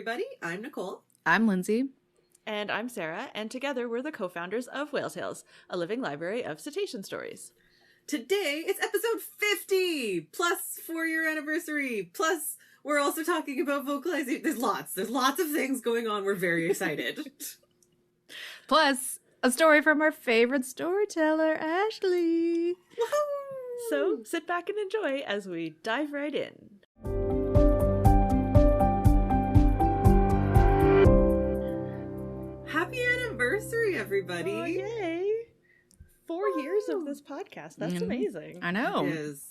everybody. I'm Nicole. I'm Lindsay. And I'm Sarah, and together we're the co-founders of Whale Tales, a living library of cetacean stories. Today, it's episode 50, plus 4-year anniversary, plus we're also talking about vocalization. There's lots of things going on. We're very excited. Plus, a story from our favorite storyteller, Ashley. Woohoo! So sit back and enjoy as we dive right in. Happy anniversary, everybody. Oh, yay! 4 years of this podcast. That's amazing. I know. It is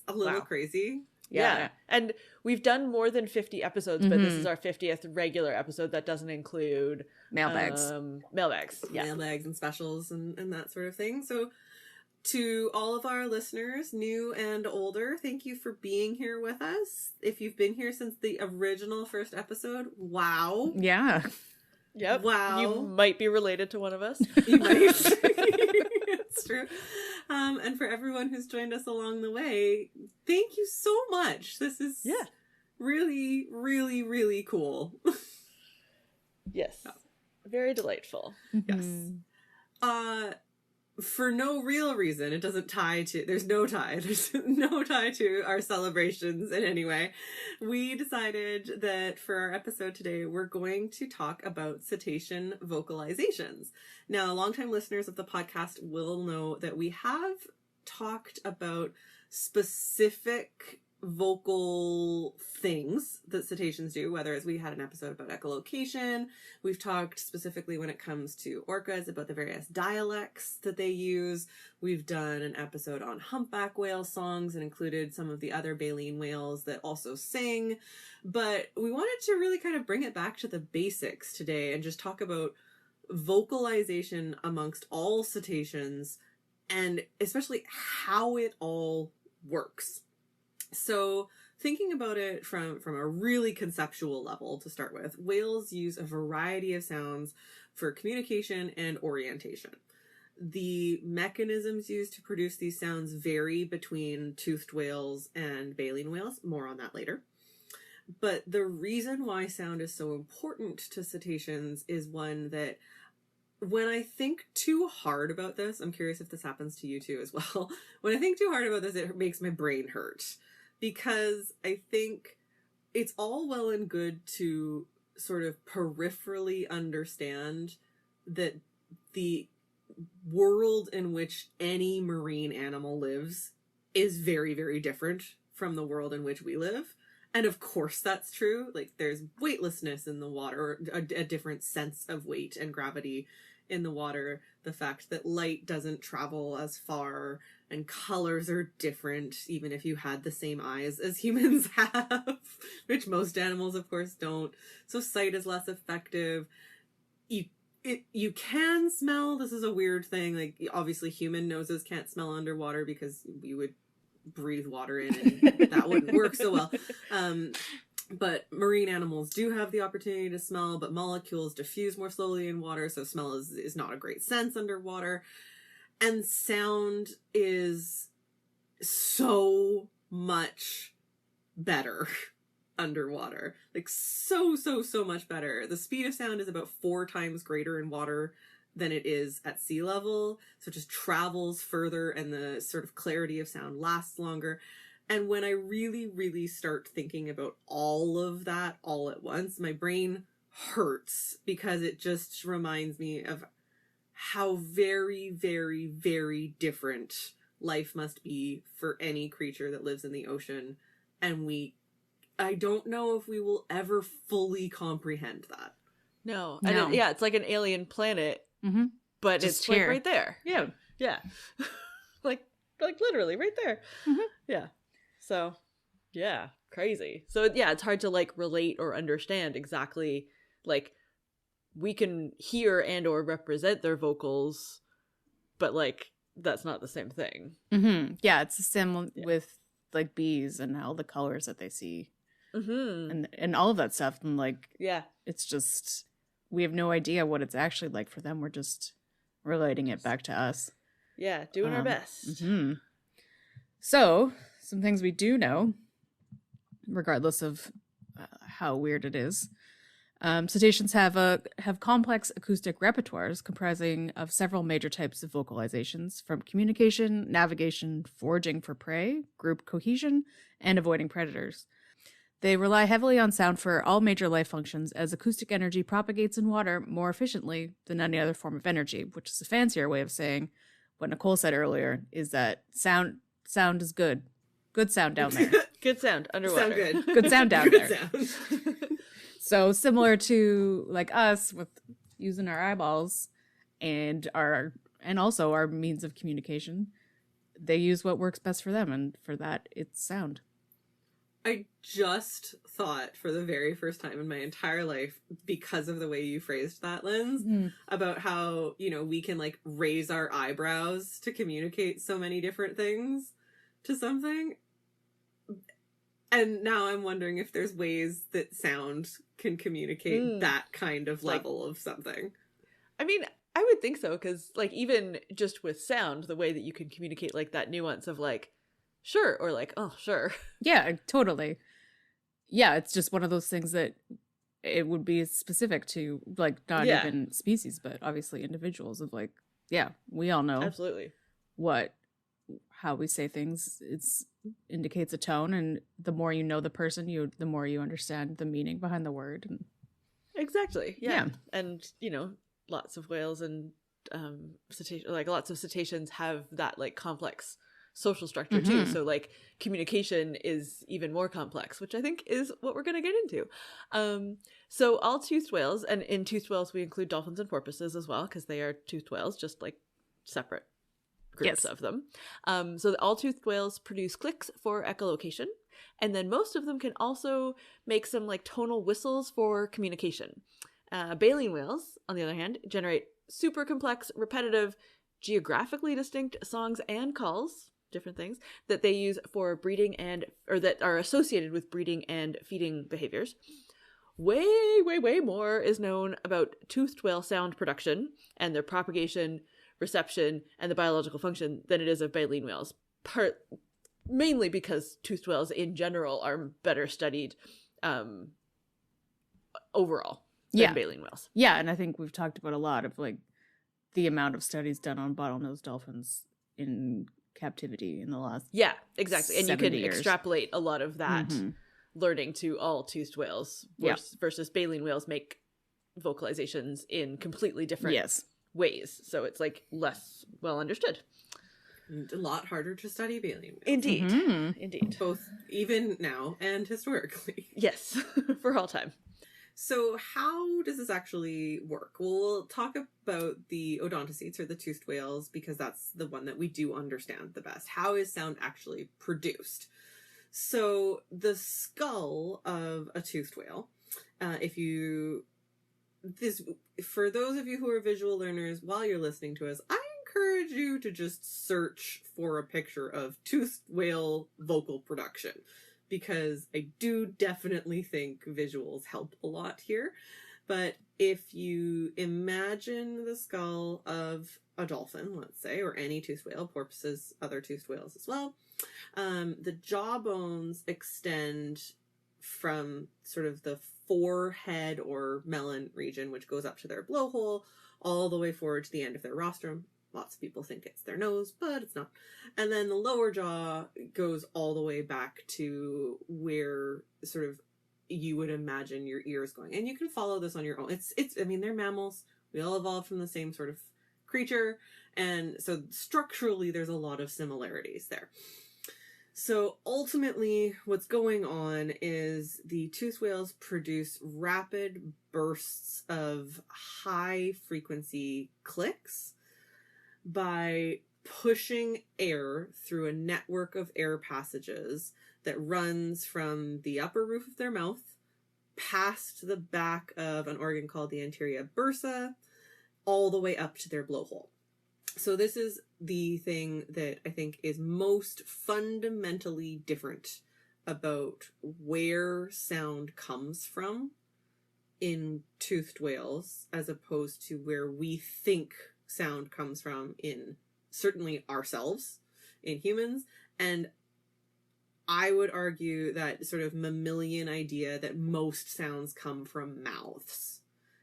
a little crazy. Yeah. And we've done more than 50 episodes, but this is our 50th regular episode that doesn't include Mailbags. Mailbags. Yeah. Mailbags and specials and that sort of thing. So to all of our listeners, new and older, thank you for being here with us. If you've been here since the original first episode, wow. Yeah. Yep. Wow. You might be related to one of us. You might. It's true. And for everyone who's joined us along the way, thank you so much. This is really, really, really cool. Yes. Very delightful. Yes. For no real reason, it doesn't tie to, there's no tie to our celebrations in any way. We decided that for our episode today, we're going to talk about cetacean vocalizations. Now, longtime listeners of the podcast will know that we have talked about specific vocal things that cetaceans do, whether it's we had an episode about echolocation. We've talked specifically when it comes to orcas about the various dialects that they use. We've done an episode on humpback whale songs and included some of the other baleen whales that also sing. But we wanted to really kind of bring it back to the basics today and just talk about vocalization amongst all cetaceans and especially how it all works. So thinking about it from a really conceptual level to start with, whales use a variety of sounds for communication and orientation. The mechanisms used to produce these sounds vary between toothed whales and baleen whales. More on that later. But the reason why sound is so important to cetaceans is one that when I think too hard about this, I'm curious if this happens to you too as well. When I think too hard about this, it makes my brain hurt. Because I think it's all well and good to sort of peripherally understand that the world in which any marine animal lives is very, very different from the world in which we live. And of course that's true. Like there's weightlessness in the water, a different sense of weight and gravity in the water. The fact that light doesn't travel as far and colors are different, even if you had the same eyes as humans have, which most animals, of course, don't. So sight is less effective. You can smell. This is a weird thing. Like, obviously, human noses can't smell underwater because we would breathe water in and that wouldn't work so well. But marine animals do have the opportunity to smell, but molecules diffuse more slowly in water, so smell is not a great sense underwater. And sound is so much better underwater. Like so much better. The speed of sound is about 4 times greater in water than it is at sea level. So it just travels further and the sort of clarity of sound lasts longer. And when I really, really start thinking about all of that all at once, my brain hurts because it just reminds me of how very, very, very different life must be for any creature that lives in the ocean. And I don't know if we will ever fully comprehend that. No. And it's like an alien planet, but Just it's here. like right there. Yeah. Yeah. like literally right there. Yeah. So, yeah, crazy. So, yeah, it's hard to like relate or understand exactly, like, we can hear and or represent their vocals, but like that's not the same thing. Yeah, it's the same with like bees and all the colors that they see and all of that stuff. And like, it's just, we have no idea what it's actually like for them. We're just relating it back to us. Yeah, doing our best. So, some things we do know, regardless of how weird it is. Cetaceans have complex acoustic repertoires comprising of several major types of vocalizations, from communication, navigation, foraging for prey, group cohesion, and avoiding predators. They rely heavily on sound for all major life functions, as acoustic energy propagates in water more efficiently than any other form of energy, which is a fancier way of saying what Nicole said earlier, is that sound is good. Good sound down there. Good sound underwater. Sound good. Good sound down good there. Sound. So similar to like us with using our eyeballs and also our means of communication, they use what works best for them, and for that it's sound. I just thought for the very first time in my entire life, because of the way you phrased that, Linz, about how, we can like raise our eyebrows to communicate so many different things to something. And now I'm wondering if there's ways that sound can communicate that kind of level of something. I mean, I would think so, because like even just with sound, the way that you can communicate like that nuance of like, sure, or like, oh, sure. Yeah, totally. Yeah, it's just one of those things that it would be specific to like not even species, but obviously individuals of like, yeah, we all know. Absolutely. How we say things, indicates a tone, and the more you know the person, the more you understand the meaning behind the word. And exactly. Yeah. And lots of whales and lots of cetaceans have that like complex social structure too. So like communication is even more complex, which I think is what we're going to get into. So all toothed whales, and in toothed whales we include dolphins and porpoises as well, because they are toothed whales, just like separate groups of them. So all toothed whales produce clicks for echolocation, and then most of them can also make some like tonal whistles for communication. Baleen whales, on the other hand, generate super complex, repetitive, geographically distinct songs and calls, different things, that they use for breeding or that are associated with breeding and feeding behaviors. Way, way, way more is known about toothed whale sound production and their propagation, reception, and the biological function than it is of baleen whales. Mainly because toothed whales in general are better studied overall than baleen whales. Yeah, and I think we've talked about a lot of like the amount of studies done on bottlenose dolphins in captivity in the last exactly, and you can extrapolate a lot of that learning to all toothed whales versus baleen whales make vocalizations in completely different ways, so it's like less well understood. And a lot harder to study baleen whales. Indeed. Both even now and historically. Yes, for all time. So how does this actually work? Well, we'll talk about the odontocetes, or the toothed whales, because that's the one that we do understand the best. How is sound actually produced? So the skull of a toothed whale, for those of you who are visual learners, while you're listening to us, I encourage you to just search for a picture of toothed whale vocal production, because I do definitely think visuals help a lot here. But if you imagine the skull of a dolphin, let's say, or any toothed whale, porpoises, other toothed whales as well, the jaw bones extend from sort of the forehead or melon region, which goes up to their blowhole, all the way forward to the end of their rostrum. Lots of people think it's their nose, but it's not. And then the lower jaw goes all the way back to where sort of you would imagine your ears going. And you can follow this on your own. I mean, they're mammals. We all evolved from the same sort of creature. And so structurally, there's a lot of similarities there. So ultimately, what's going on is the toothed whales produce rapid bursts of high frequency clicks by pushing air through a network of air passages that runs from the upper roof of their mouth past the back of an organ called the anterior bursa, all the way up to their blowhole. So this is the thing that I think is most fundamentally different about where sound comes from in toothed whales as opposed to where we think sound comes from in certainly ourselves, in humans. And I would argue that sort of mammalian idea that most sounds come from mouths.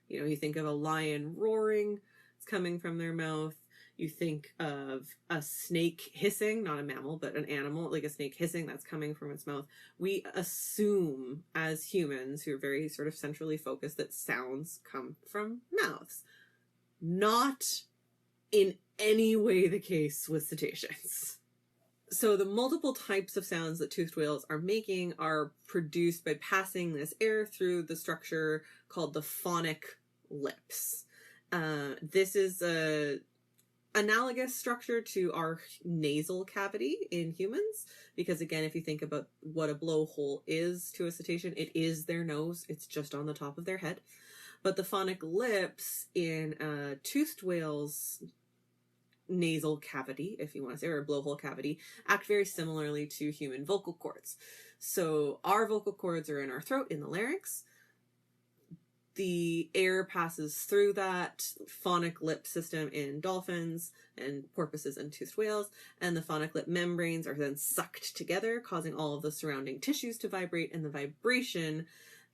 You know, you think of a lion roaring, it's coming from their mouth. You think of a snake hissing, not a mammal, but an animal, like a snake hissing, that's coming from its mouth. We assume as humans who are very sort of centrally focused that sounds come from mouths. Not in any way the case with cetaceans. So the multiple types of sounds that toothed whales are making are produced by passing this air through the structure called the phonic lips. This is a analogous structure to our nasal cavity in humans, because again, if you think about what a blowhole is to a cetacean, it is their nose. It's just on the top of their head. But the phonic lips in a toothed whale's nasal cavity, if you want to say, or a blowhole cavity, act very similarly to human vocal cords. So our vocal cords are in our throat, in the larynx. The air passes through that phonic lip system in dolphins and porpoises and toothed whales, and the phonic lip membranes are then sucked together, causing all of the surrounding tissues to vibrate, and the vibration,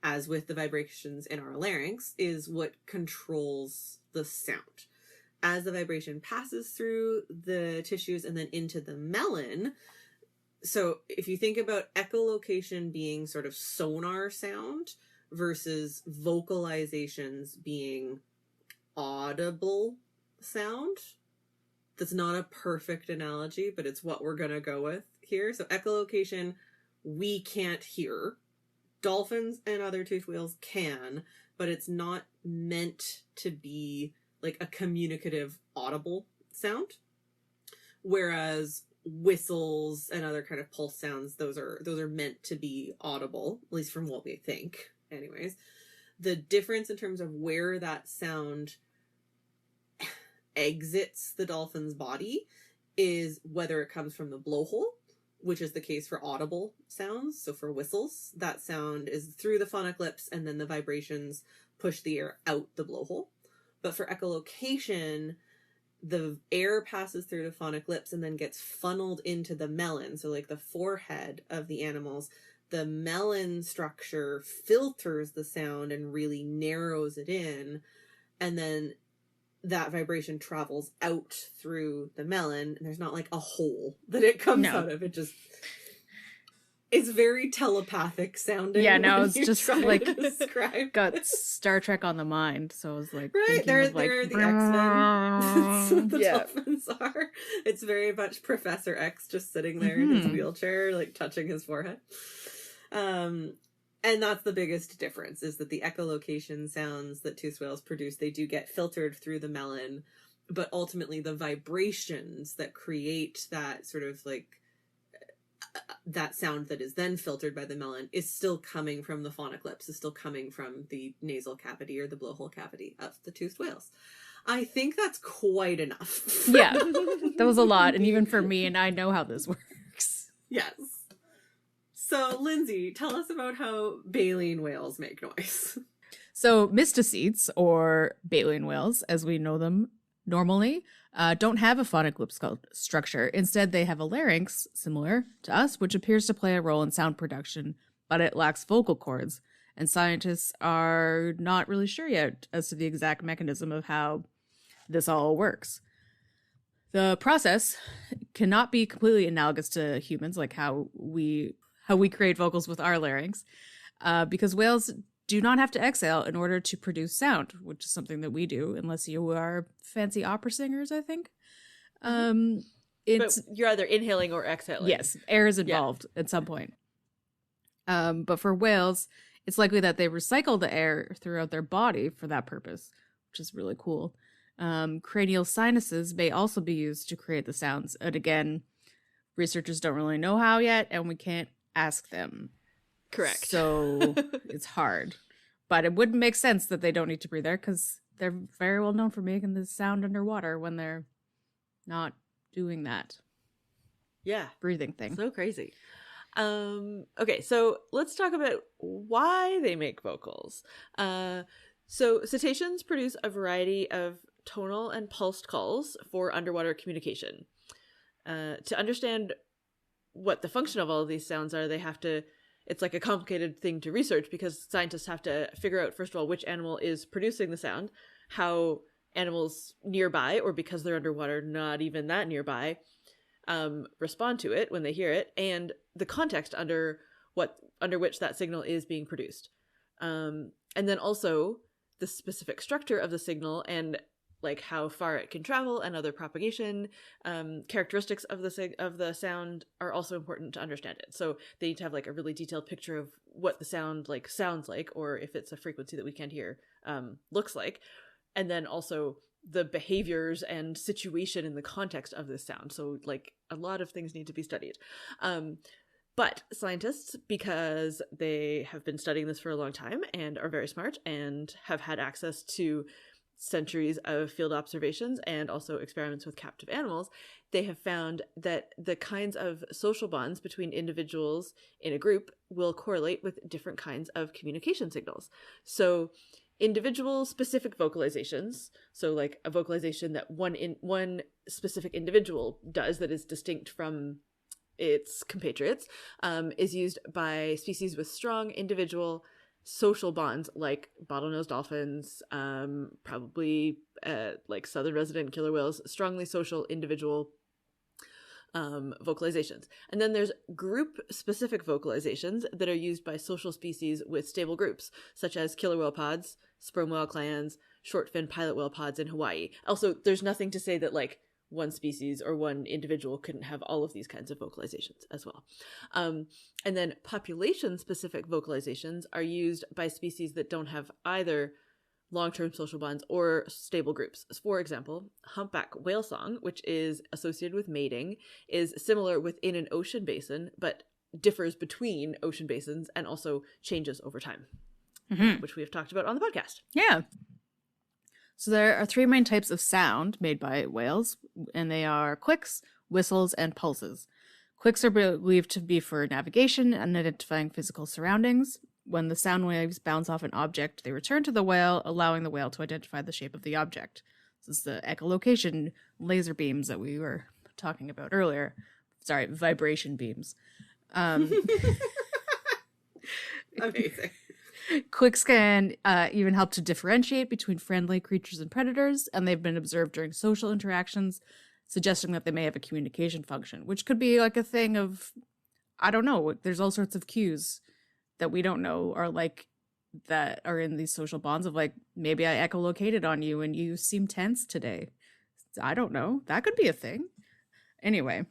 as with the vibrations in our larynx, is what controls the sound. As the vibration passes through the tissues and then into the melon, so if you think about echolocation being sort of sonar sound, versus vocalizations being audible sound. That's not a perfect analogy, but it's what we're going to go with here. So echolocation, we can't hear. Dolphins and other toothed whales can, but it's not meant to be like a communicative audible sound. Whereas whistles and other kind of pulse sounds, those are meant to be audible, at least from what we think. Anyways, the difference in terms of where that sound exits the dolphin's body is whether it comes from the blowhole, which is the case for audible sounds. So for whistles, that sound is through the phonic lips and then the vibrations push the air out the blowhole. But for echolocation, the air passes through the phonic lips and then gets funneled into the melon. So like the forehead of the animals, the melon structure filters the sound and really narrows it in, and then that vibration travels out through the melon, and there's not like a hole that it comes out of. It just, it's very telepathic sounding. Yeah, no, it's just like describe got Star Trek on the mind, so I was like, right, they're the X-Men. The Yeah. dolphins are. It's very much Professor X just sitting there in his wheelchair, like touching his forehead. And that's the biggest difference, is that the echolocation sounds that toothed whales produce, they do get filtered through the melon, but ultimately the vibrations that create that sort of like that sound that is then filtered by the melon is still coming from the phonic lips, is still coming from the nasal cavity or the blowhole cavity of the toothed whales. I think that's quite enough. Yeah, that was a lot, and even for me, and I know how this works. Yes. So, Lindsay, tell us about how baleen whales make noise. So, mysticetes, or baleen whales, as we know them normally, don't have a phonic lip structure. Instead, they have a larynx, similar to us, which appears to play a role in sound production, but it lacks vocal cords. And scientists are not really sure yet as to the exact mechanism of how this all works. The process cannot be completely analogous to humans, like how we create vocals with our larynx, because whales do not have to exhale in order to produce sound, which is something that we do, unless you are fancy opera singers, I think. But you're either inhaling or exhaling. Yes, air is involved at some point. But for whales, it's likely that they recycle the air throughout their body for that purpose, which is really cool. Cranial sinuses may also be used to create the sounds. And again, researchers don't really know how yet, and we can't ask them. Correct. So it's hard. But it wouldn't make sense that they don't need to breathe air, because they're very well known for making this sound underwater when they're not doing that. Yeah. Breathing thing. So crazy. Okay, so let's talk about why they make vocals. So cetaceans produce a variety of tonal and pulsed calls for underwater communication. To understand what the function of all of these sounds are, it's like a complicated thing to research, because scientists have to figure out, first of all, which animal is producing the sound, how animals nearby, or because they're underwater, not even that nearby, respond to it when they hear it, and the context under which that signal is being produced. And then also the specific structure of the signal, and like how far it can travel, and other propagation characteristics of the sound are also important to understand it. So they need to have like a really detailed picture of what the sound like sounds like, or if it's a frequency that we can't hear, looks like. And then also the behaviors and situation in the context of this sound. So like a lot of things need to be studied. But scientists, because they have been studying this for a long time and are very smart and have had access to centuries of field observations and also experiments with captive animals, they have found that the kinds of social bonds between individuals in a group will correlate with different kinds of communication signals. So individual specific vocalizations, so like a vocalization that one specific individual does that is distinct from its compatriots, is used by species with strong individual social bonds, like bottlenose dolphins, probably like southern resident killer whales, strongly social individual vocalizations. And then there's group specific vocalizations that are used by social species with stable groups, such as killer whale pods, sperm whale clans, short fin pilot whale pods in Hawaii. Also, there's nothing to say that like one species or one individual couldn't have all of these kinds of vocalizations as well. And then population-specific vocalizations are used by species that don't have either long-term social bonds or stable groups. For example, humpback whale song, which is associated with mating, is similar within an ocean basin, but differs between ocean basins and also changes over time, which we have talked about on the podcast. Yeah. So there are 3 main types of sound made by whales, and they are clicks, whistles, and pulses. Clicks are believed to be for navigation and identifying physical surroundings. When the sound waves bounce off an object, they return to the whale, allowing the whale to identify the shape of the object. This is the echolocation laser beams that we were talking about earlier. Sorry, vibration beams. Amazing. Clicks can even help to differentiate between friendly creatures and predators, and they've been observed during social interactions, suggesting that they may have a communication function, which could be like a thing of, I don't know, there's all sorts of cues that we don't know are like, that are in these social bonds of like, maybe I echolocated on you and you seem tense today. I don't know. That could be a thing. Anyway,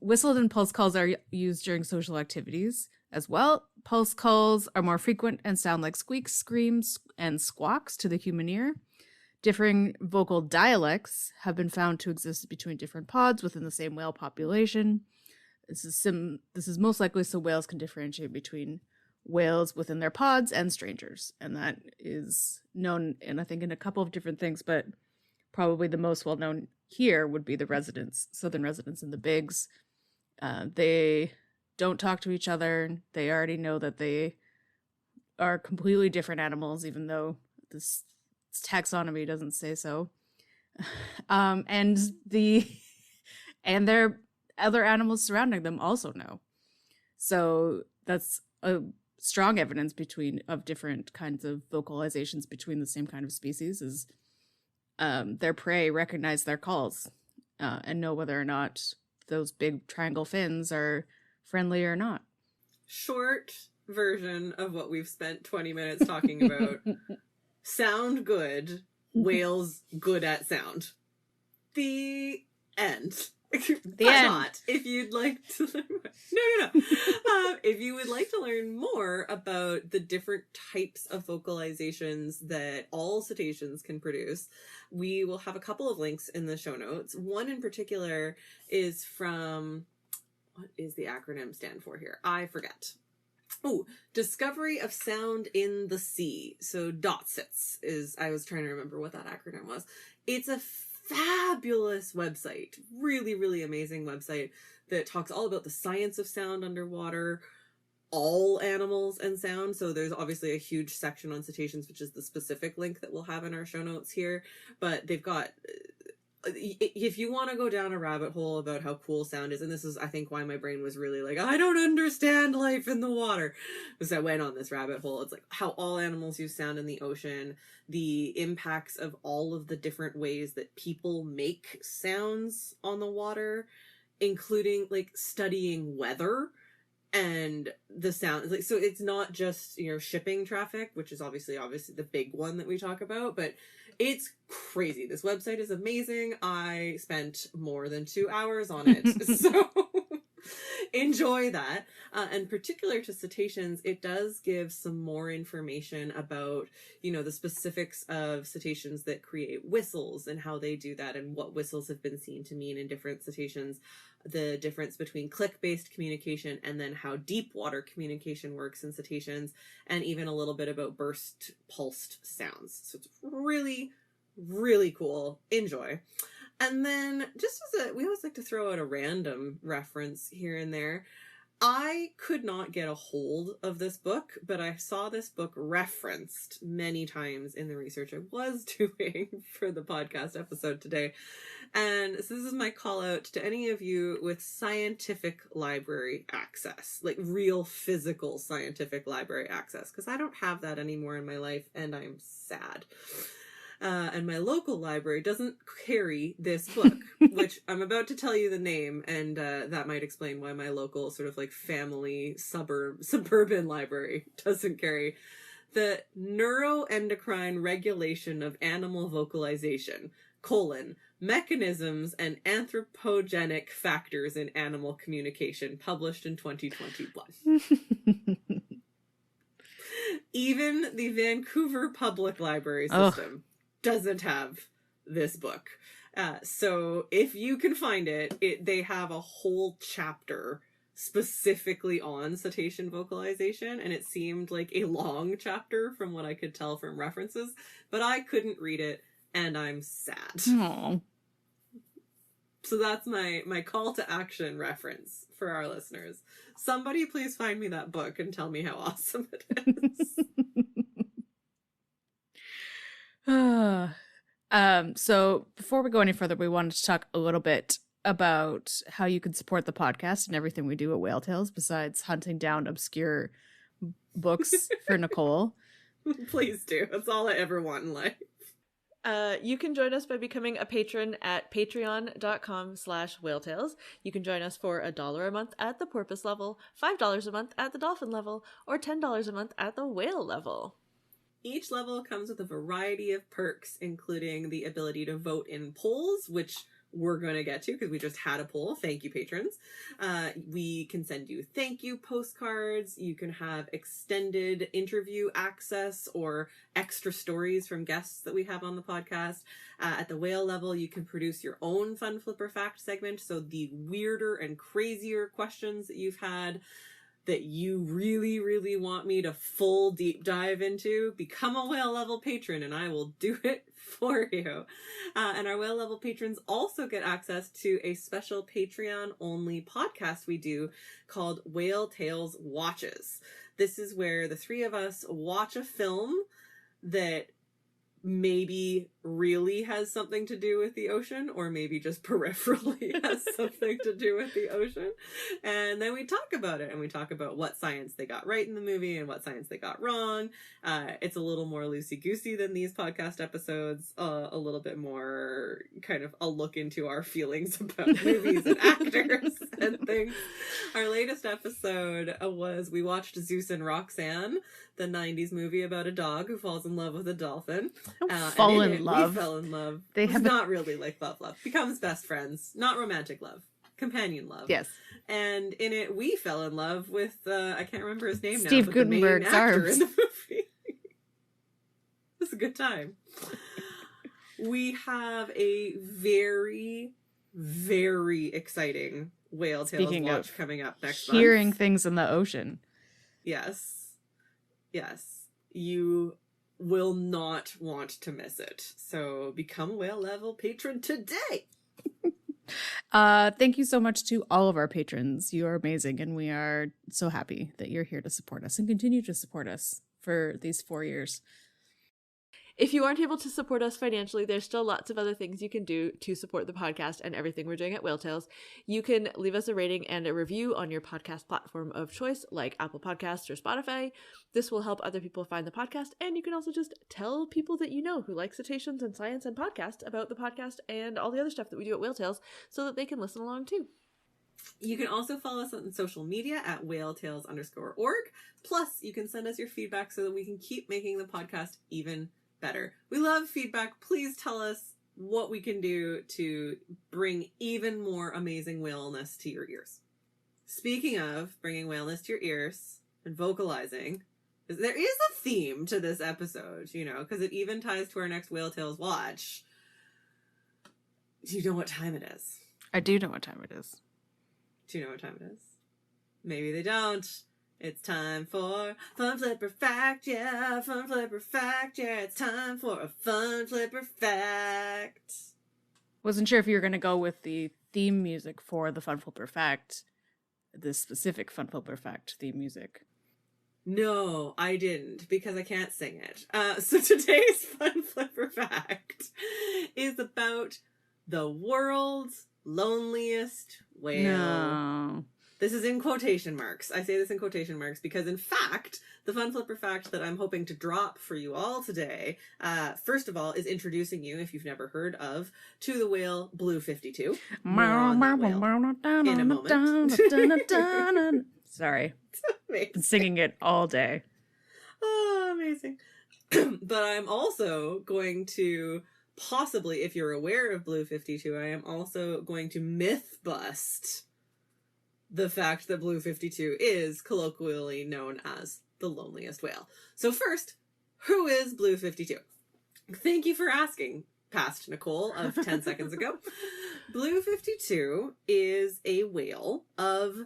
whistled and pulse calls are used during social activities as well. Pulse calls are more frequent and sound like squeaks, screams, and squawks to the human ear. Differing vocal dialects have been found to exist between different pods within the same whale population. This is most likely so whales can differentiate between whales within their pods and strangers. And that is known, and I think in a couple of different things, but probably the most well-known here would be the southern residents in the Bigs. They don't talk to each other. They already know that they are completely different animals, even though this taxonomy doesn't say so. And their other animals surrounding them also know. So that's a strong evidence of different kinds of vocalizations between the same kind of species is their prey recognize their calls and know whether or not those big triangle fins are friendly or not. Short version of what we've spent 20 minutes talking about. Sound good, whales good at sound. The end. The end. Not. If you'd like to no. If you would like to learn more about the different types of vocalizations that all cetaceans can produce, we will have a couple of links in the show notes. One in particular is from, what is the acronym stand for here? I forget. Oh, Discovery of Sound in the Sea. So DOTSITS is, I was trying to remember what that acronym was. It's a fabulous website, really, really amazing website that talks all about the science of sound underwater, all animals and sound. So there's obviously a huge section on cetaceans, which is the specific link that we'll have in our show notes here. But they've got if you want to go down a rabbit hole about how cool sound is, and this is, I think, why my brain was really like, I don't understand life in the water, because I went on this rabbit hole. It's like how all animals use sound in the ocean, the impacts of all of the different ways that people make sounds on the water, including like studying weather and the sound. Like, so it's not just, you know, shipping traffic, which is obviously the big one that we talk about, but it's crazy. This website is amazing. I spent more than 2 hours on it. So enjoy that. And particular to cetaceans, it does give some more information about, you know, the specifics of cetaceans that create whistles and how they do that and what whistles have been seen to mean in different cetaceans, the difference between click-based communication and then how deep water communication works in cetaceans, and even a little bit about burst pulsed sounds. So it's really, really cool. Enjoy. And then just we always like to throw out a random reference here and there. I could not get a hold of this book, but I saw this book referenced many times in the research I was doing for the podcast episode today. And so this is my call out to any of you with scientific library access, like real physical scientific library access, because I don't have that anymore in my life and I'm sad. And my local library doesn't carry this book, which I'm about to tell you the name, and that might explain why my local sort of like family suburban library doesn't carry. The Neuroendocrine Regulation of Animal Vocalization, Mechanisms and Anthropogenic Factors in Animal Communication, published in 2021. Even the Vancouver Public Library System doesn't have this book. So if you can find it, they have a whole chapter specifically on cetacean vocalization, and it seemed like a long chapter from what I could tell from references, but I couldn't read it, and I'm sad. Aww. So that's my call to action reference for our listeners. Somebody please find me that book and tell me how awesome it is. So before we go any further, we wanted to talk a little bit about how you can support the podcast and everything we do at Whale Tales besides hunting down obscure books for Nicole. Please do. That's all I ever want in life. You can join us by becoming a patron at patreon.com/whaletales. You can join us for $1 a month at the porpoise level, $5 a month at the dolphin level, or $10 a month at the whale level. Each level comes with a variety of perks, including the ability to vote in polls, which we're going to get to because we just had a poll. Thank you, patrons. We can send you thank you postcards. You can have extended interview access or extra stories from guests that we have on the podcast. At the whale level, you can produce your own Fun Flipper Fact segment. So the weirder and crazier questions that you've had that you really, really want me to full deep dive into, become a whale level patron and I will do it for you. And our whale level patrons also get access to a special Patreon only podcast we do called Whale Tales Watches. This is where the three of us watch a film that maybe really has something to do with the ocean, or maybe just peripherally has something to do with the ocean. And then we talk about it, and we talk about what science they got right in the movie and what science they got wrong. It's a little more loosey-goosey than these podcast episodes, a little bit more kind of a look into our feelings about movies and actors and things. Our latest episode was we watched Zeus and Roxanne, the 90s movie about a dog who falls in love with a dolphin. Fall in love. We fell in love. They have not really like love. Becomes best friends. Not romantic love. Companion love. Yes. And in it, we fell in love with, I can't remember his name Steve now, but Guttenberg's the main actor arms. in the movie. It was a good time. We have a very, very exciting Whale Tales watch coming up next month. Hearing things in the ocean. Yes. Yes. You will not want to miss it. So become a whale level patron today. Thank you so much to all of our patrons. You are amazing, and we are so happy that you're here to support us and continue to support us for these 4 years. If you aren't able to support us financially, there's still lots of other things you can do to support the podcast and everything we're doing at Whale Tales. You can leave us a rating and a review on your podcast platform of choice, like Apple Podcasts or Spotify. This will help other people find the podcast, and you can also just tell people that you know who like cetaceans and science and podcasts about the podcast and all the other stuff that we do at Whale Tales so that they can listen along too. You can also follow us on social media at whaletales_org. Plus, you can send us your feedback so that we can keep making the podcast even better. We love feedback. Please tell us what we can do to bring even more amazing whaleness to your ears. Speaking of bringing whaleness to your ears and vocalizing, there is a theme to this episode, you know, because it even ties to our next Whale Tales watch. Do you know what time it is? I do know what time it is. Do you know what time it is? Maybe they don't. It's time for Fun Flipper Fact, yeah, Fun Flipper Fact, yeah, it's time for a Fun Flipper Fact. Wasn't sure if you were going to go with the theme music for the Fun Flipper Fact, the specific Fun Flipper Fact theme music. No, I didn't, because I can't sing it. So today's Fun Flipper Fact is about the world's loneliest whale. No. This is in quotation marks. I say this in quotation marks because, in fact, the Fun Flipper Fact that I'm hoping to drop for you all today, first of all, is introducing you, if you've never heard of, to the whale Blue 52. More on that whale in a moment. Sorry. Been singing it all day. Oh, amazing. But I'm also going to, possibly, if you're aware of Blue 52, I am also going to myth bust the fact that Blue 52 is colloquially known as the loneliest whale. So first, who is Blue 52? Thank you for asking, past Nicole of 10 seconds ago. Blue 52 is a whale of,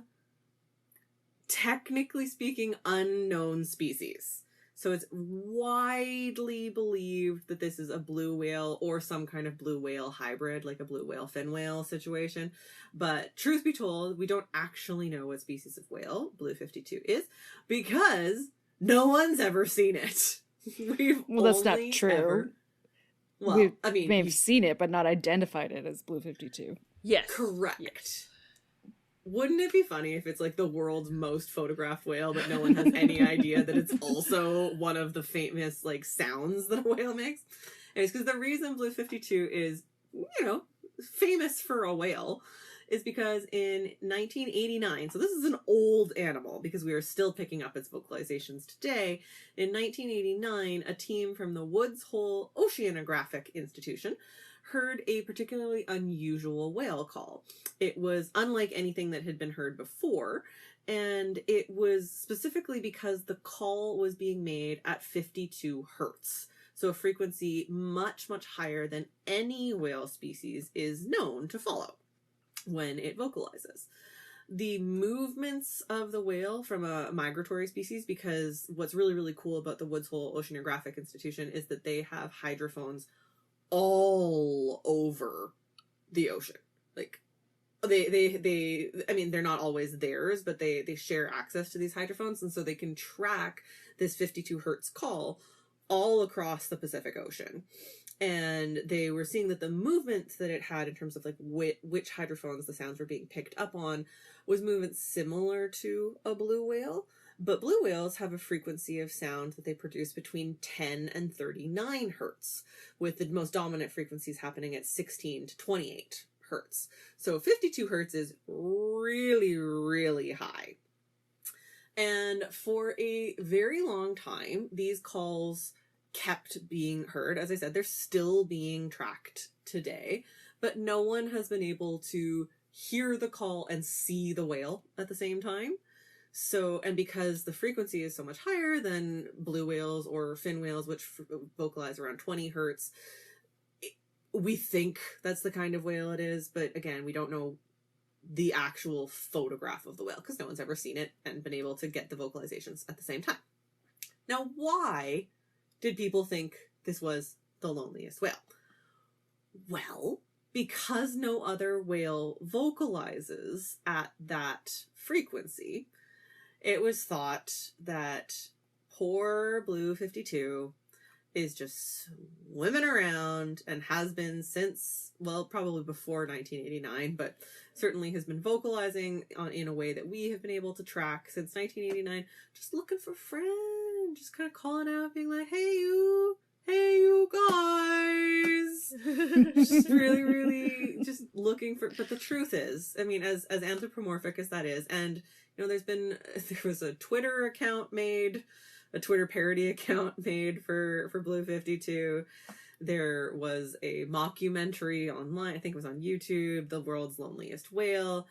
technically speaking, unknown species. So it's widely believed that this is a blue whale or some kind of blue whale hybrid, like a blue whale fin whale situation. But truth be told, we don't actually know what species of whale Blue 52 is because no one's ever seen it. Well, that's not true. We may have seen it, but not identified it as Blue 52. Yes. Correct. Yes. Wouldn't it be funny if it's like the world's most photographed whale, but no one has any idea that it's also one of the famous like sounds that a whale makes? Anyways, because the reason Blue 52 is, you know, famous for a whale is because in 1989, so this is an old animal because we are still picking up its vocalizations today. In 1989, a team from the Woods Hole Oceanographic Institution heard a particularly unusual whale call. It was unlike anything that had been heard before, and it was specifically because the call was being made at 52 hertz. So a frequency much, much higher than any whale species is known to follow when it vocalizes. The movements of the whale from a migratory species, because what's really, really cool about the Woods Hole Oceanographic Institution is that they have hydrophones all over the ocean. Like they I mean, they're not always theirs, but they share access to these hydrophones, and so they can track this 52 hertz call all across the Pacific Ocean. And they were seeing that the movements that it had in terms of like which hydrophones the sounds were being picked up on was movements similar to a blue whale. But blue whales have a frequency of sound that they produce between 10 and 39 hertz, with the most dominant frequencies happening at 16 to 28 hertz. So 52 hertz is really, really high. And for a very long time, these calls kept being heard. As I said, they're still being tracked today, but no one has been able to hear the call and see the whale at the same time. So, and because the frequency is so much higher than blue whales or fin whales, which vocalize around 20 hertz, we think that's the kind of whale it is. But again, we don't know the actual photograph of the whale because no one's ever seen it and been able to get the vocalizations at the same time. Now, why did people think this was the loneliest whale? Well, because no other whale vocalizes at that frequency, it was thought that poor Blue 52 is just swimming around and has been since, well, probably before 1989, but certainly has been vocalizing in a way that we have been able to track since 1989, just looking for friends, just kind of calling out, being like, hey you guys, just really just looking for. But the truth is, I mean, as anthropomorphic as that is, and you know, there was a Twitter account made, a Twitter parody account made for Blue 52. There was a mockumentary online, I think it was on YouTube, The World's Loneliest Whale.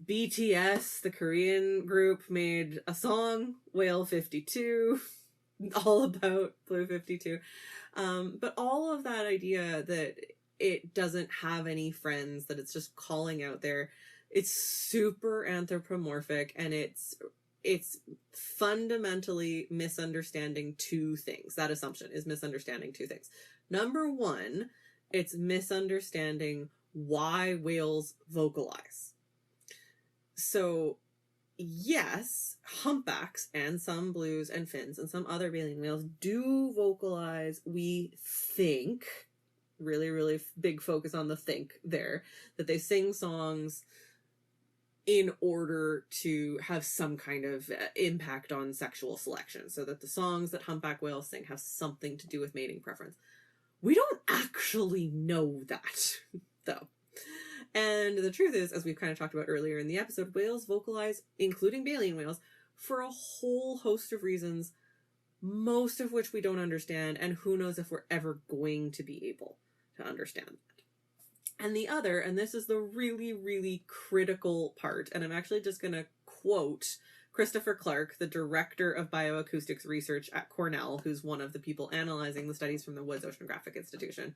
BTS, the Korean group, made a song, Whale 52, all about Blue 52. But all of that idea that it doesn't have any friends, that it's just calling out there, it's super anthropomorphic, and it's fundamentally misunderstanding two things. That assumption is misunderstanding two things. Number one, it's misunderstanding why whales vocalize. So, yes, humpbacks and some blues and fins and some other baleen whales do vocalize, we think, really big focus on the think there, that they sing songs in order to have some kind of impact on sexual selection, so that the songs that humpback whales sing have something to do with mating preference. We don't actually know that, though. And the truth is, as we've kind of talked about earlier in the episode, whales vocalize, including baleen whales, for a whole host of reasons, most of which we don't understand, and who knows if we're ever going to be able to understand that. And the other, and this is the really critical part, and I'm actually just going to quote Christopher Clark, the director of bioacoustics research at Cornell, who's one of the people analyzing the studies from the Woods Oceanographic Institution,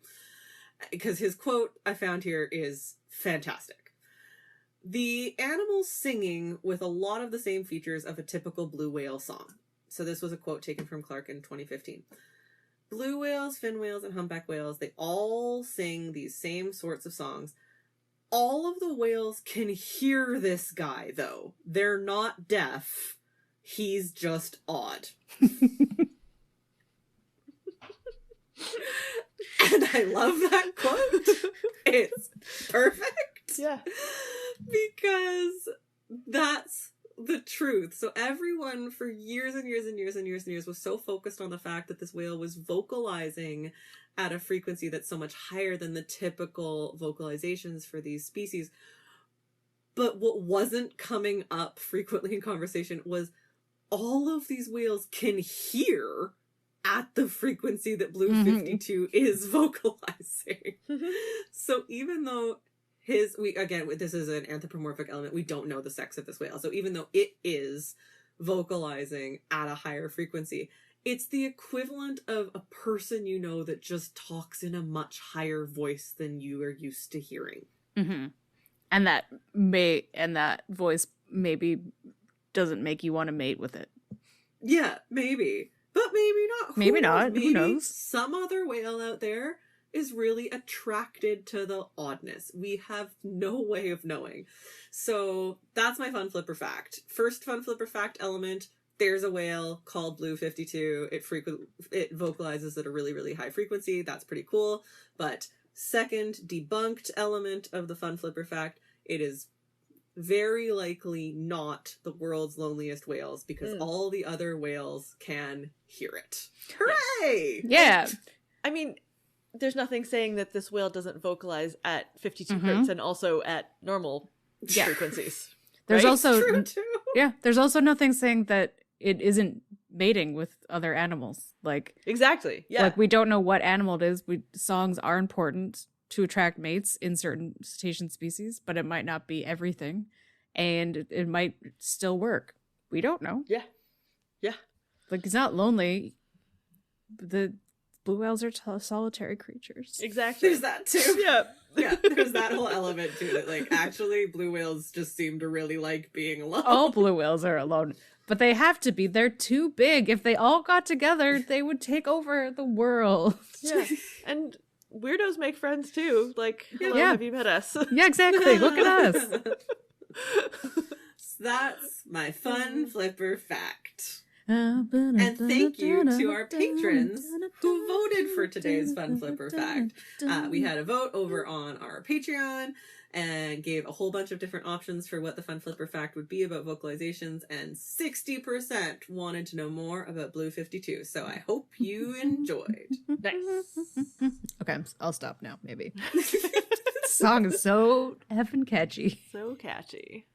because his quote I found here is fantastic. The animals singing with a lot of the same features of a typical blue whale song. So this was a quote taken from Clark in 2015. Blue whales, fin whales, and humpback whales, they all sing these same sorts of songs. All of the whales can hear this guy, though. They're not deaf. He's just odd. And I love that quote. It's perfect. Yeah. Because that's the truth. So everyone for years and years was so focused on the fact that this whale was vocalizing at a frequency that's so much higher than the typical vocalizations for these species. But what wasn't coming up frequently in conversation was all of these whales can hear at the frequency that Blue 52 is vocalizing. So even though this is an anthropomorphic element, we don't know the sex of this whale. So even though it is vocalizing at a higher frequency, it's the equivalent of a person you know that just talks in a much higher voice than you are used to hearing. Mm-hmm. And that voice maybe doesn't make you want to mate with it. Yeah, maybe. But maybe not. Maybe not. Maybe who knows? Some other whale out there is really attracted to the oddness. We have no way of knowing. So that's my fun flipper fact. First fun flipper fact element, there's a whale called Blue 52. It vocalizes at a really high frequency. That's pretty cool. But second debunked element of the fun flipper fact, it is very likely not the world's loneliest whales, because all the other whales can hear it. Hooray! Yeah. I mean, there's nothing saying that this whale doesn't vocalize at 52 hertz and also at normal frequencies. There's right? also True too. Yeah, there's also nothing saying that it isn't mating with other animals. Like exactly. Yeah. Like we don't know what animal it is. Songs are important to attract mates in certain cetacean species, but it might not be everything, and it might still work. We don't know. Yeah. Yeah. Like he's not lonely. The blue whales are solitary creatures. Exactly. There's that too. Yeah. Yeah, there's that whole element to it. Like, actually, blue whales just seem to really like being alone. All blue whales are alone. But they have to be. They're too big. If they all got together, they would take over the world. Yeah. And weirdos make friends too. Like, hello, have you met us? Yeah, exactly. Look at us. So that's my fun flipper fact. And thank you to our patrons who voted for today's Fun Flipper Fact. We had a vote over on our Patreon and gave a whole bunch of different options for what the Fun Flipper Fact would be about vocalizations, and 60% wanted to know more about Blue 52. So I hope you enjoyed. Nice. Okay, I'll stop now, maybe. Song is so effing catchy. So catchy.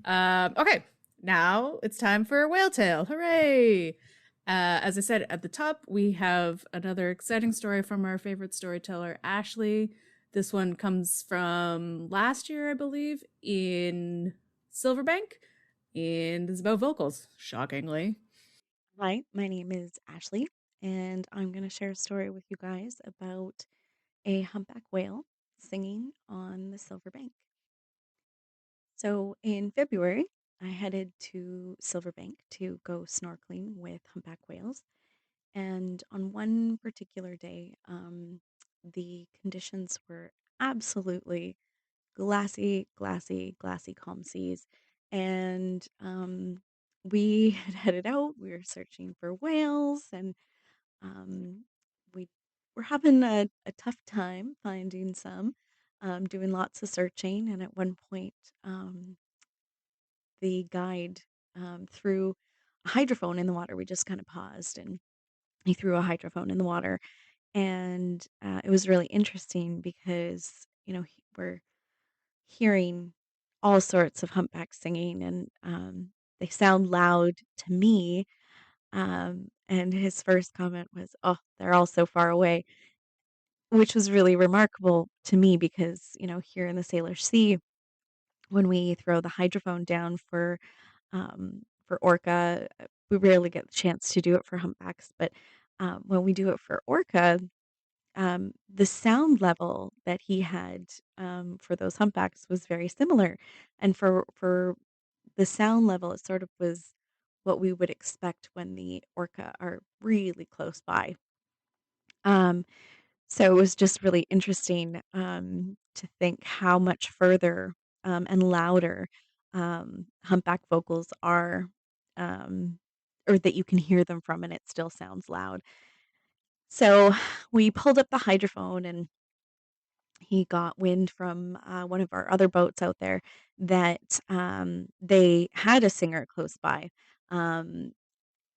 Okay, now it's time for a whale tale. Hooray! As I said at the top, we have another exciting story from our favorite storyteller, Ashley. This one comes from last year, I believe, in Silverbank, and it's about vocals, shockingly. Hi, my name is Ashley, and I'm going to share a story with you guys about a humpback whale singing on the Silverbank. So in February, I headed to Silverbank to go snorkeling with humpback whales. And on one particular day, the conditions were absolutely glassy, calm seas. And we had headed out. We were searching for whales, and we were having a tough time finding some, doing lots of searching. And at one point, the guide threw a hydrophone in the water. We just kind of paused, and he threw a hydrophone in the water. And it was really interesting because, we're hearing all sorts of humpbacks singing, and they sound loud to me. And his first comment was, "Oh, they're all so far away," which was really remarkable to me because, here in the Salish Sea, when we throw the hydrophone down for orca, we rarely get the chance to do it for humpbacks, but when we do it for orca, the sound level that he had for those humpbacks was very similar, and for the sound level, it sort of was what we would expect when the orca are really close by. Um, so it was just really interesting to think how much further and louder humpback vocals are, um, or that you can hear them from, and it still sounds loud. So we pulled up the hydrophone, and he got wind from one of our other boats out there that they had a singer close by. Um,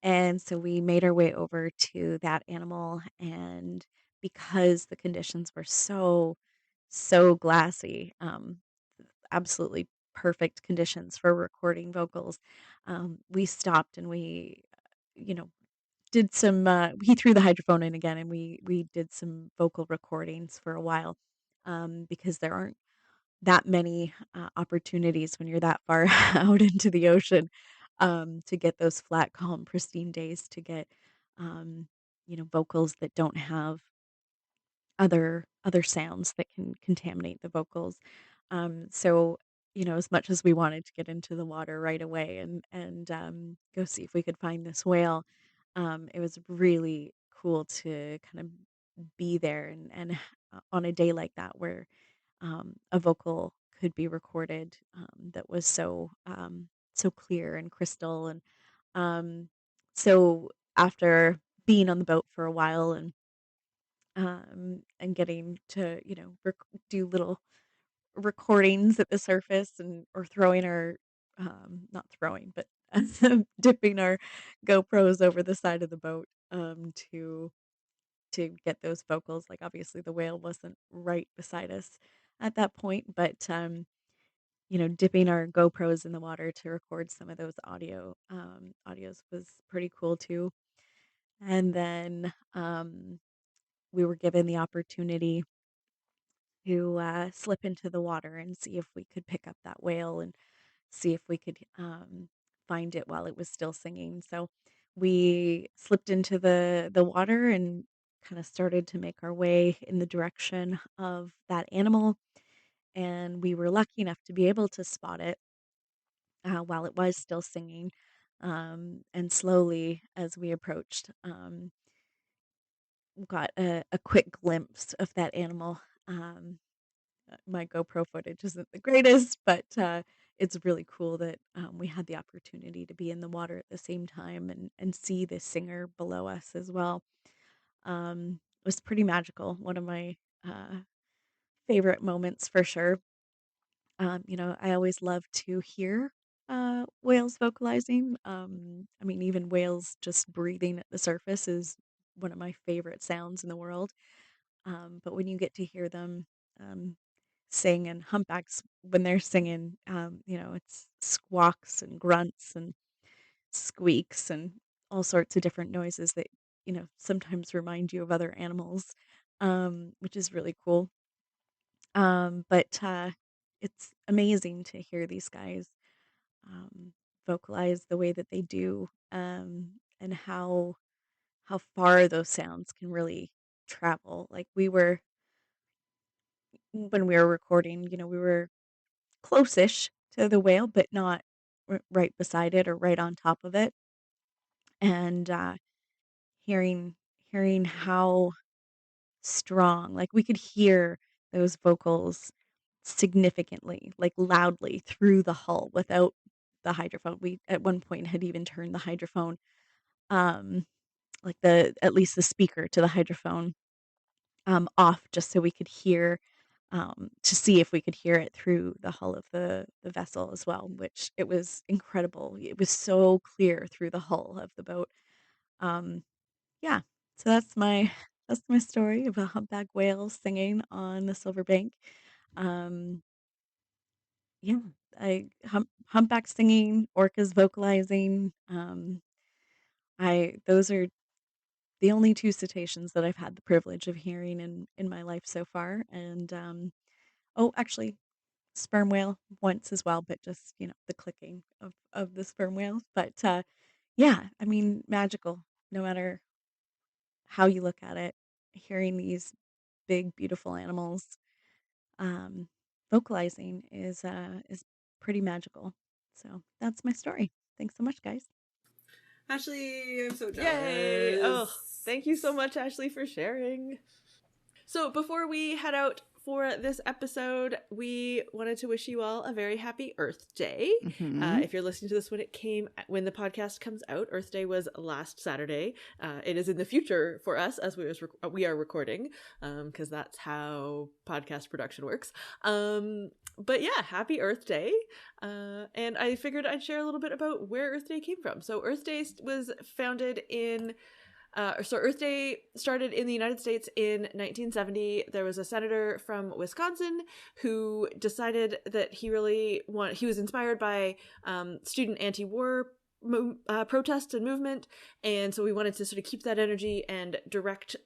and so we made our way over to that animal, and because the conditions were so glassy, absolutely perfect conditions for recording vocals, we stopped and we, you know, did some. He threw the hydrophone in again, and we did some vocal recordings for a while, because there aren't that many opportunities when you're that far out into the ocean, to get those flat, calm, pristine days, to get vocals that don't have other sounds that can contaminate the vocals. So as much as we wanted to get into the water right away and go see if we could find this whale, it was really cool to kind of be there and on a day like that where a vocal could be recorded, that was so clear and crystal. And um, so after being on the boat for a while and getting to do little recordings at the surface, and or throwing our not throwing, but dipping our GoPros over the side of the boat, to get those vocals. Like, obviously the whale wasn't right beside us at that point, but dipping our GoPros in the water to record some of those audios was pretty cool too. And then we were given the opportunity to slip into the water and see if we could pick up that whale, and see if we could find it while it was still singing. So we slipped into the water and kind of started to make our way in the direction of that animal. And we were lucky enough to be able to spot it while it was still singing. And slowly, as we approached, got a quick glimpse of that animal. My GoPro footage isn't the greatest, but it's really cool that we had the opportunity to be in the water at the same time and see the singer below us as well. It was pretty magical. One of my favorite moments for sure. I always love to hear whales vocalizing. I mean, even whales just breathing at the surface is one of my favorite sounds in the world. But when you get to hear them um, sing, and humpbacks, when they're singing, it's squawks and grunts and squeaks and all sorts of different noises that, sometimes remind you of other animals, which is really cool. But it's amazing to hear these guys um, vocalize the way that they do, and how far those sounds can really travel. Like when we were recording, we were close-ish to the whale, but not right beside it or right on top of it. And hearing hearing how strong, like we could hear those vocals significantly, like loudly through the hull without the hydrophone. We at one point had even turned the hydrophone, um, like the at least the speaker to the hydrophone, off just so we could hear, to see if we could hear it through the hull of the vessel as well, which it was incredible. It was so clear through the hull of the boat. Um, yeah, so that's my story of a humpback whale singing on the Silver Bank. Um, yeah, humpback singing, orcas vocalizing. I those are the only two cetaceans that I've had the privilege of hearing in my life so far. And oh, actually, sperm whale once as well, but just the clicking of the sperm whales. But yeah, I mean, magical. No matter how you look at it, hearing these big, beautiful animals um, vocalizing is pretty magical. So that's my story. Thanks so much, guys. Ashley, I'm so Yay! Oh, jealous. thank you so much, Ashley, for sharing. So before we head out for this episode, we wanted to wish you all a very happy Earth Day. If you're listening to this when the podcast comes out, Earth Day was last Saturday. It is in the future for us as we are recording, because that's how podcast production works. But yeah, happy Earth Day. And I figured I'd share a little bit about where Earth Day came from. So Earth Day was founded in Earth Day started in the United States in 1970. There was a senator from Wisconsin who decided that he was inspired by student anti-war protests and movement, and so we wanted to sort of keep that energy and direct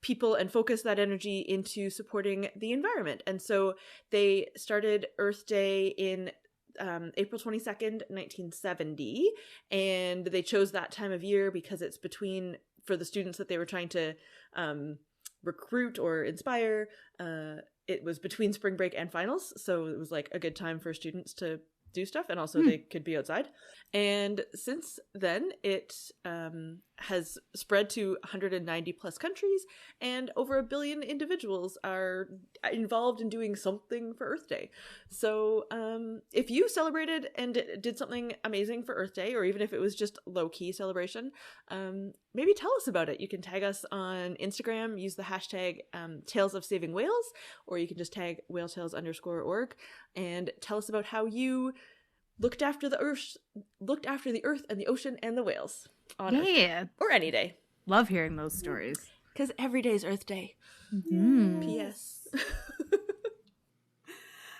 people and focus that energy into supporting the environment. And so they started Earth Day in April 22nd, 1970, and they chose that time of year because it's for the students that they were trying to recruit or inspire, it was between spring break and finals, so it was like a good time for students to do stuff, and also they could be outside. And since then it has spread to 190 plus countries, and over 1 billion individuals are involved in doing something for Earth Day. So if you celebrated and did something amazing for Earth Day, or even if it was just low-key celebration, maybe tell us about it. You can tag us on Instagram, use the hashtag Tales of Saving Whales, or you can just tag whaletails_org and tell us about how you looked after the earth and the ocean and the whales on Earth, or any day. Love hearing those stories, because every day is Earth Day. P.S.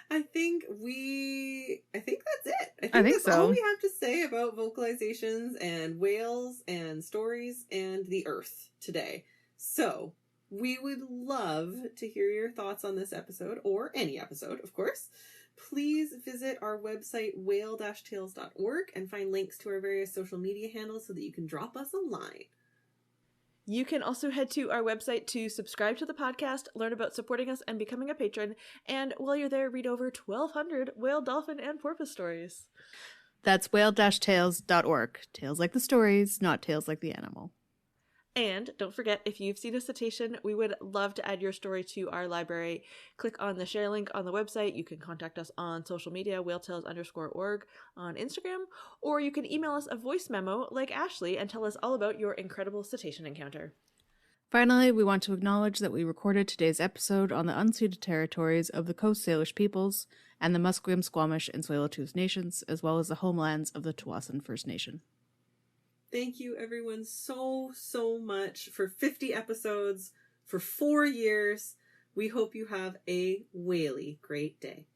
I think that's it. I think that's so. all we have to say about vocalizations and whales and stories and the earth today. So we would love to hear your thoughts on this episode, or any episode, of course. Please visit our website, whale-tales.org, and find links to our various social media handles so that you can drop us a line. You can also head to our website to subscribe to the podcast, learn about supporting us, and becoming a patron. And while you're there, read over 1,200 whale, dolphin, and porpoise stories. That's whale-tales.org. Tales like the stories, not tales like the animal. And don't forget, if you've seen a cetacean, we would love to add your story to our library. Click on the share link on the website. You can contact us on social media, whaletales_org on Instagram, or you can email us a voice memo like Ashley and tell us all about your incredible cetacean encounter. Finally, we want to acknowledge that we recorded today's episode on the unceded territories of the Coast Salish peoples and the Musqueam, Squamish, and Tsleil-Waututh nations, as well as the homelands of the Tsawwassen First Nation. Thank you, everyone, so much for 50 episodes, for 4 years. We hope you have a whaley great day.